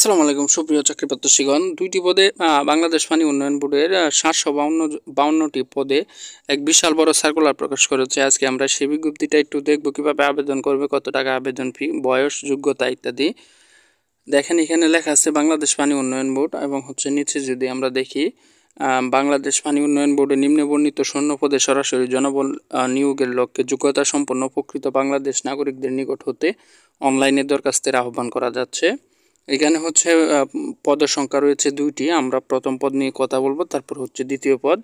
আসসালামু আলাইকুম সুপ্রিয় চাকরি প্রত্যাশীগণ। দুইটি পদে বাংলাদেশ পানি উন্নয়ন বোর্ডের 752টি পদে এক বিশাল বড় সার্কুলার প্রকাশ করেছে। আজকে আমরা সেই বিজ্ঞপ্তিটা একটু দেখব, কিভাবে আবেদন করবে, কত টাকা আবেদন ফি, বয়স, যোগ্যতা ইত্যাদি। দেখেন এখানে লেখা আছে বাংলাদেশ পানি উন্নয়ন বোর্ড এবং নিচে যদি আমরা দেখি বাংলাদেশ পানি উন্নয়ন বোর্ডে নিম্নে বর্ণিত শূন্য পদে সরাসরি জনবল নিয়োগের লক্ষ্যে যোগ্যতা সম্পন্ন প্রকৃত বাংলাদেশ নাগরিকদের নিকট হতে অনলাইনে দরখাস্তের আহ্বান করা যাচ্ছে। এখানে পদের সংখ্যা রয়েছে দুইটি। আমরা প্রথম পদ নিয়ে কথা বলবো, তারপর দ্বিতীয় পদ।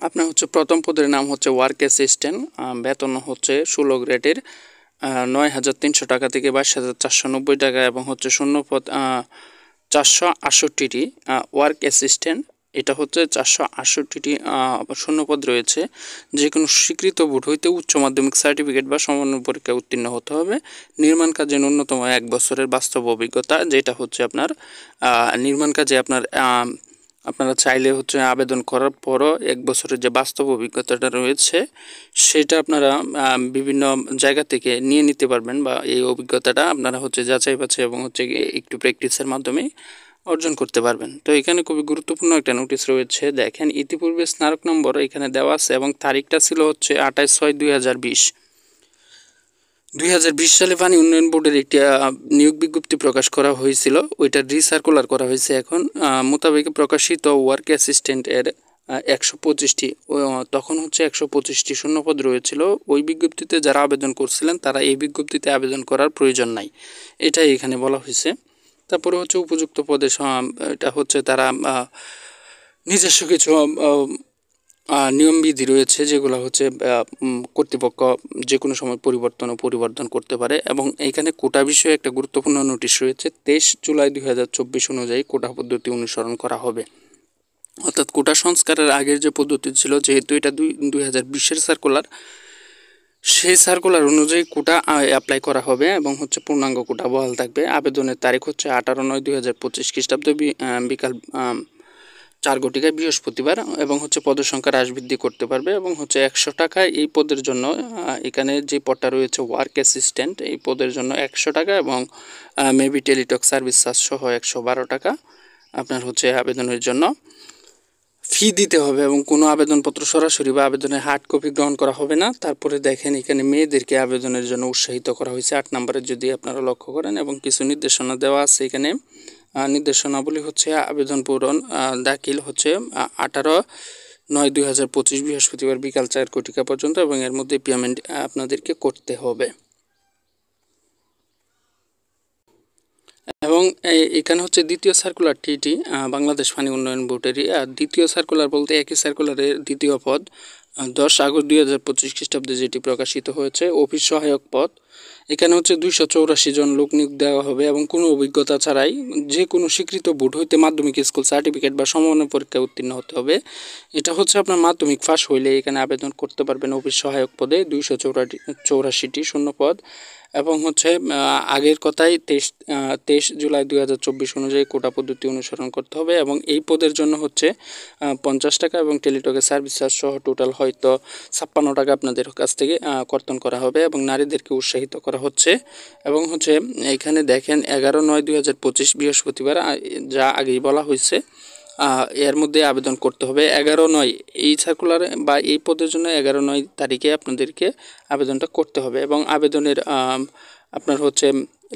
আপনার প্রথম পদের নাম ওয়ার্ক অ্যাসিস্ট্যান্ট, বেতন 16 গ্রেডের 9,300 টাকা থেকে 22,490 টাকা এবং শূন্য পদ 468টি। ওয়ার্ক অ্যাসিস্ট্যান্ট এটা 468টি শূন্যপদ রয়েছে। যে কোনো স্বীকৃত বোর্ড হইতে উচ্চ মাধ্যমিক সার্টিফিকেট বা সমন্বয় পরীক্ষায় উত্তীর্ণ হতে হবে। নির্মাণ কাজে ন্যূনতম 1 বছরের বাস্তব অভিজ্ঞতা, যেটা আপনার নির্মাণ কাজে আপনারা চাইলে আবেদন করার পরও 1 বছরের যে বাস্তব অভিজ্ঞতাটা রয়েছে সেটা আপনারা বিভিন্ন জায়গা থেকে নিয়ে নিতে পারবেন, বা এই অভিজ্ঞতাটা আপনারা যাচাই বাছাই এবং একটু প্র্যাকটিসের মাধ্যমে অর্জন করতে পারবেন। তো এখানে খুবই গুরুত্বপূর্ণ একটা নোটিশ রয়েছে। দেখেন ইতিপূর্বে স্মারক নম্বর এখানে দেওয়া আছে এবং তারিখটা ছিল 28/6/2020। 2020 সালে পানি উন্নয়ন বোর্ডের একটি নিয়োগ বিজ্ঞপ্তি প্রকাশ করা হয়েছিল, ওইটা রিসার্কুলার করা হয়েছে। এখন মোতাবেক প্রকাশিত ওয়ার্ক অ্যাসিস্ট্যান্ট এর 125টি, তখন 125টি শূন্যপদ রয়েছিল। ওই বিজ্ঞপ্তিতে যারা আবেদন করছিলেন তারা এই বিজ্ঞপ্তিতে আবেদন করার প্রয়োজন নাই, এটাই এখানে বলা হয়েছে। তারপরে উপযুক্ত পদে এটা তারা নিজস্ব কিছু নিয়মবিধি রয়েছে, যেগুলো কর্তৃপক্ষ যে কোনো সময় পরিবর্তন করতে পারে। এবং এইখানে কোটা বিষয়ে একটা গুরুত্বপূর্ণ নোটিশ রয়েছে। 23 জুলাই 2024 অনুযায়ী কোটা পদ্ধতি অনুসরণ করা হবে। অর্থাৎ কোটা সংস্কারের আগের যে পদ্ধতি ছিল, যেহেতু এটা 2020-এর সার্কুলার, সেই সার্কুলার অনুযায়ী কোটা অ্যাপ্লাই করা হবে এবং পূর্ণাঙ্গ কোটা বহাল থাকবে। আবেদনের তারিখ 18/9/2025 খ্রিস্টাব্দ বিকাল 4 ঘটিকায় বৃহস্পতিবার। এবং পদের সংখ্যা হ্রাস বৃদ্ধি করতে পারবে এবং 100 টাকা এই পদের জন্য। এখানে যে পদটা রয়েছে ওয়ার্ক অ্যাসিস্ট্যান্ট, এই পদের জন্য 100 টাকা এবং মেবি টেলিটক সার্ভিস চার্জ সহ 112 টাকা আপনার আবেদনের জন্য ফি দিতে হবে। এবং কোনো আবেদনপত্র সরাসরি বা আবেদনের হার্ড কপি গ্রহণ করা হবে না। তারপরে দেখেন এখানে মেয়েদেরকে আবেদনের জন্য উৎসাহিত করা হয়েছে 8 নম্বরে, যদি আপনারা লক্ষ্য করেন। এবং কিছু নির্দেশনা দেওয়া আছে এখানে। নির্দেশনাবলী আবেদন পূরণ দাখিল 18/9/2025 বৃহস্পতিবার বিকাল 4 ঘটিকা পর্যন্ত এবং এর মধ্যে পেমেন্ট আপনাদেরকে করতে হবে। এবং এখানে দ্বিতীয় সার্কুলারটি, এটি বাংলাদেশ পানি উন্নয়ন বোর্ডেরই দ্বিতীয় সার্কুলার বলতে একই সার্কুলারের দ্বিতীয় পদ 10 আগস্ট 2025 খ্রিস্টাব্দে যেটি প্রকাশিত হয়েছে, অফিস সহায়ক পদ। এখানে 284 জন লোক নিয়োগ দেওয়া হবে এবং কোনো অভিজ্ঞতা ছাড়াই যে কোনো স্বীকৃত বোর্ড হইতে মাধ্যমিক স্কুল সার্টিফিকেট বা সমমানের পরীক্ষায় উত্তীর্ণ হতে হবে। এটা আপনার মাধ্যমিক পাস হইলে এখানে আবেদন করতে পারবেন অফিস সহায়ক পদে 284টি শূন্যপদ। এবং আগের কথাই 23 জুলাই 2024 অনুযায়ী কোটা পদ্ধতি অনুসরণ করতে হবে। এবং এই পদের জন্য 50 টাকা এবং টেলিটকের সার্ভিস চার্জ সহ টোটাল হয়তো 56 টাকা আপনাদের কাছ থেকে কর্তন করা হবে এবং নারীদেরকে উৎসাহিত করা হচ্ছে। এবং এখানে দেখেন 11/9/2025 বৃহস্পতিবার, যা আগেই বলা হয়েছে, এর মধ্যে আবেদন করতে হবে। 11/9 এই সার্কুলারে বা এই পদের জন্য 11/9 তারিখে আপনাদেরকে আবেদনটা করতে হবে। এবং আবেদনের আপনার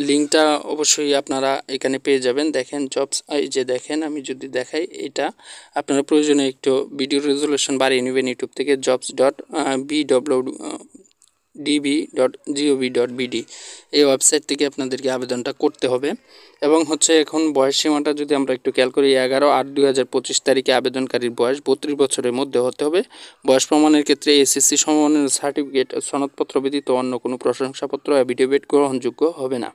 লিঙ্কটা অবশ্যই আপনারা এখানে পেয়ে যাবেন। দেখেন জবস, এই যে দেখেন, আমি যদি দেখাই, এটা আপনারা প্রয়োজনে একটু ভিডিও রেজুলেশন বাড়িয়ে নেবেন ইউটিউব থেকে। jobs.bwdb.gov.bd এই ওয়েবসাইট থেকে আপনাদেরকে আবেদনটা করতে হবে। এবং এখন বয়স সীমাটা যদি আমরা একটু খেয়াল করি, 11/8/2025 তারিখে আবেদনকারীর বয়স 32 বছরের মধ্যে হতে হবে। বয়স প্রমাণের ক্ষেত্রে এসএসসি সমমানের সার্টিফিকেট, সনদপত্র ব্যতীত অন্য কোনো প্রশংসাপত্র অ্যাফিডেভিট গ্রহণযোগ্য হবে না।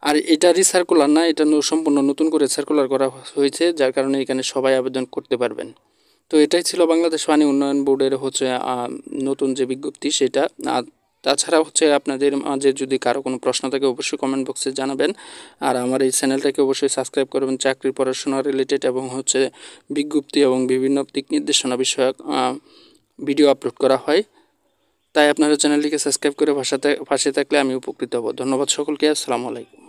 আর এটা রিসার্কুলার না, এটা সম্পূর্ণ নতুন করে সার্কুলার করা হয়েছে, যার কারণে এখানে সবাই আবেদন করতে পারবেন। তো এটাই ছিল বাংলাদেশ পানি উন্নয়ন বোর্ডের নতুন যে বিজ্ঞপ্তি সেটা। তাছাড়া আপনাদের মাঝে যদি কারো কোনো প্রশ্ন থাকে অবশ্যই কমেন্ট বক্সে জানাবেন। আর আমার এই চ্যানেলটাকে অবশ্যই সাবস্ক্রাইব করবেন। চাকরির পড়াশোনা রিলেটেড এবং বিজ্ঞপ্তি এবং বিভিন্ন দিক নির্দেশনা বিষয়ক ভিডিও আপলোড করা হয়। তাই আপনারা চ্যানেলটিকে সাবস্ক্রাইব করে পাশে থাকলে আমি উপকৃত হব। ধন্যবাদ সকলকে। আসসালামু আলাইকুম।